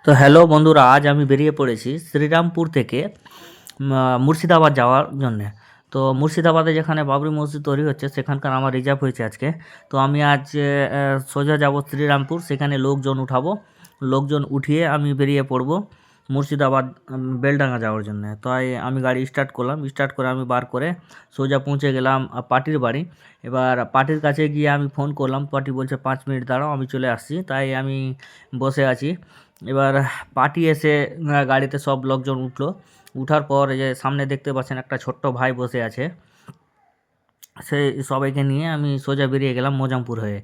তো হ্যালো বন্ধুরা, আজ আমি বেরিয়ে পড়েছি শ্রীরামপুর থেকে মুর্শিদাবাদ যাওয়ার জন্যে। তো মুর্শিদাবাদে যেখানে বাবরি মসজিদ তৈরি হচ্ছে সেখানকার আমার রিজার্ভ হয়েছে আজকে। তো আমি আজ সোজা যাব শ্রীরামপুর, সেখানে লোকজন উঠাবো। লোকজন উঠিয়ে আমি বেরিয়ে পড়ব মুর্শিদাবাদ বেলডাঙ্গা যাওয়ার জন্যে। তাই আমি গাড়ি স্টার্ট করলাম, স্টার্ট করে আমি বার করে সোজা পৌঁছে গেলাম পার্টির বাড়ি। এবার পার্টির কাছে গিয়ে আমি ফোন করলাম, পার্টি বলছে 5 মিনিট দাঁড়াও, আমি চলে আসছি। তাই আমি বসে আছি। এবার পার্টি এসে গাড়িতে সব লোকজন উঠলো। উঠার পর এই যে সামনে দেখতে পাচ্ছেন একটা ছোট্ট ভাই বসে আছে, সেই সবাইকে নিয়ে আমি সোজা বেরিয়ে গেলাম মোজামপুর হয়ে।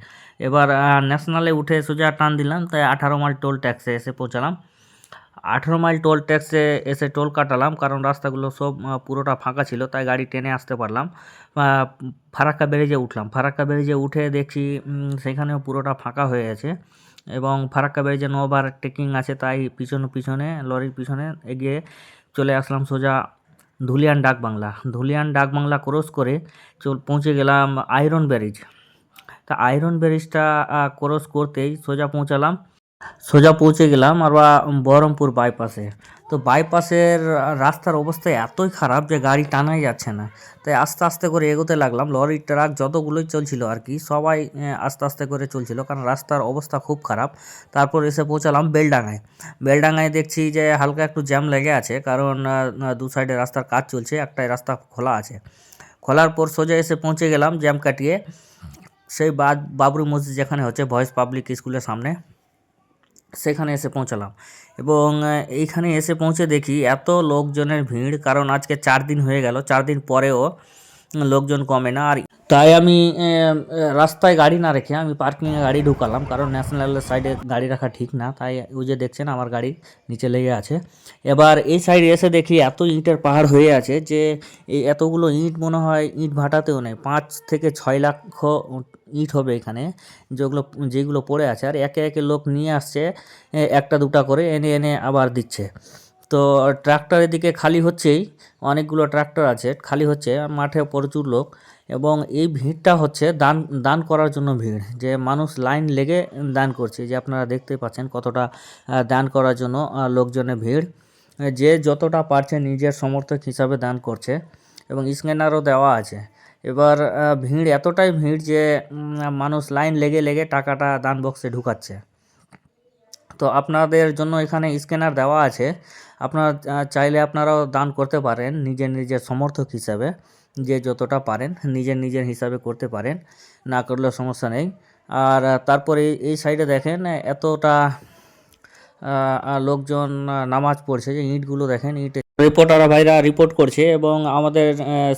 এবার ন্যাশনালে উঠে সোজা টান দিলাম, তাই 18 মাইল টোল ট্যাক্সে এসে পৌঁছালাম। 18 মাইল টোল ট্যাক্সে এসে টোল কাটালাম, কারণ রাস্তাগুলো সব পুরোটা ফাঁকা ছিল, তাই গাড়ি টেনে আসতে পারলাম। ফারাক্কা ব্যারেজে উঠলাম। ফারাক্কা ব্যারেজে উঠে দেখছি সেখানেও পুরোটা ফাঁকা হয়ে আছে, এবং ফারাক্কা ব্যারেজে 9 বার টেকিং আছে, তাই পিছনে পিছনে লরির পিছনে এগিয়ে চলে আসলাম সোজা ধুলিয়ান ডাকবাংলা। ধুলিয়ান ডাকবাংলা ক্রস করে পৌঁছে গেলাম আয়রন ব্যারেজ। তা আয়রন ব্যারেজটা ক্রস করতেই সোজা পৌঁছে গেলাম আর বহরমপুর বাইপাসে। তো বাইপাসের রাস্তার অবস্থা এতই খারাপ যে গাড়ি টানাই যাচ্ছে না, তাই আস্তে আস্তে করে এগোতে লাগলাম। লরি ট্রাক যতগুলোই চলছিল আর কি, সবাই আস্তে আস্তে করে চলছিল, কারণ রাস্তার অবস্থা খুব খারাপ। তারপর এসে পৌঁছালাম বেলডাঙায়। বেলডাঙায় দেখছি যে হালকা একটু জ্যাম লেগে আছে, কারণ দু সাইডে রাস্তার কাজ চলছে, একটাই রাস্তা খোলা আছে। খোলার পর সোজা এসে পৌঁছে গেলাম জ্যাম কাটিয়ে সেই বাবরি মসজিদ যেখানে হচ্ছে ভয়েস পাবলিক স্কুলের সামনে, সেখানে এসে পৌঁছালাম। এবং এইখানে এসে পৌঁছে দেখি এত লোকজনের ভিড়, কারণ আজকে 4 দিন হয়ে গেল, 4 দিন পরেও লোকজন কমে না। আর তাই আমি রাস্তায় গাড়ি না রেখে আমি পার্কিংয়ে গাড়ি ঢুকালাম, কারণ ন্যাশনালের সাইডে গাড়ি রাখা ঠিক না। তাই ওই যে দেখছেন আমার গাড়ি নিচে লেগে আছে। এবার এই সাইডে এসে দেখি এত ইটের পাহাড় হয়ে আছে যে এই এতগুলো ইট মনে হয় ইট ভাটাতেও নেই, 5 থেকে 6 লক্ষ ইট হবে এখানে, যেগুলো পড়ে আছে। আর একে একে লোক নিয়ে আসছে, একটা দুটা করে এনে এনে আবার দিচ্ছে। তো ট্রাক্টর এদিকে খালি হচ্ছেই, অনেকগুলো ট্রাক্টর আছে, খালি হচ্ছে, মাঠে প্রচুর লোক। এবং এই ভিড়টা হচ্ছে দান করার জন্য ভিড়, যে মানুষ লাইন লেগে দান করছে, যে আপনারা দেখতে পাচ্ছেন কতটা দান করার জন্য লোকজনের ভিড়। যে যতটা পারছে নিজের সমর্থক হিসাবে দান করছে, এবং স্ক্যানারও দেওয়া আছে। এবার ভিড় এতটাই ভিড় যে মানুষ লাইন লেগে লেগে টাকাটা দান বক্সে ঢুকাচ্ছে। তো আপনাদের জন্য এখানে স্ক্যানার দেওয়া আছে, আপনারা চাইলে আপনারাও দান করতে পারেন নিজের সমর্থক হিসাবে, যে যতটা পারেন নিজের হিসাবে করতে পারেন, না করলেও সমস্যা নেই। আর তারপরে এই সাইডে দেখেন এতটা লোকজন নামাজ পড়ছে, যে ইঁটগুলো দেখেন, ইট রিপোর্টাররা ভাইরা রিপোর্ট করছে। এবং আমাদের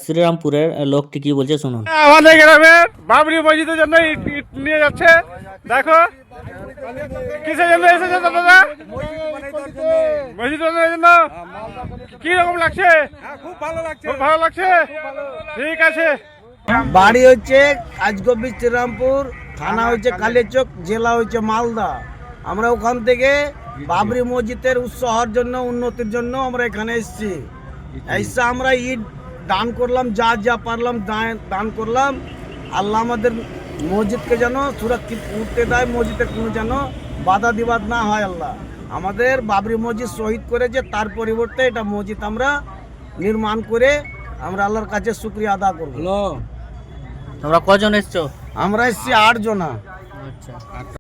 শ্রীরামপুরের লোকটি কি বলছে শুনুন। আমাদের গ্রামে বাবরি মসজিদের জন্য ইট নিয়ে যাচ্ছে, দেখো কিসের জন্য এসেছে দাদা? মসজিদ বানানোর জন্য। কি রকম লাগছে? খুব ভালো লাগছে। ঠিক আছে। বাড়ি হচ্ছে কাজগবি শ্রীরামপুর, থানা হচ্ছে কালিয়াচক, জেলা হচ্ছে মালদা। আমরা ওখান থেকে বাবরি মসজিদের উৎসাহের জন্য, উন্নতির জন্য আমরা এখানে এসেছি। এসে আমরা ইট দান করলাম, যা পারলাম দান করলাম। আল্লাহ আমাদের মসজিদকে যেন সুরক্ষিত উঠতে দেয়, মসজিদে কোনো যেন বাধা বিবাদ না হয়। আল্লাহ আমাদের বাবরি মসজিদ শহীদ করেছে, তার পরিবর্তে এটা মসজিদ আমরা নির্মাণ করে আমরা আল্লাহর কাছে শুকরিয়া আদা করব। তোমরা কজন এসছো? আমরা এসেছি 8 জনা। আচ্ছা।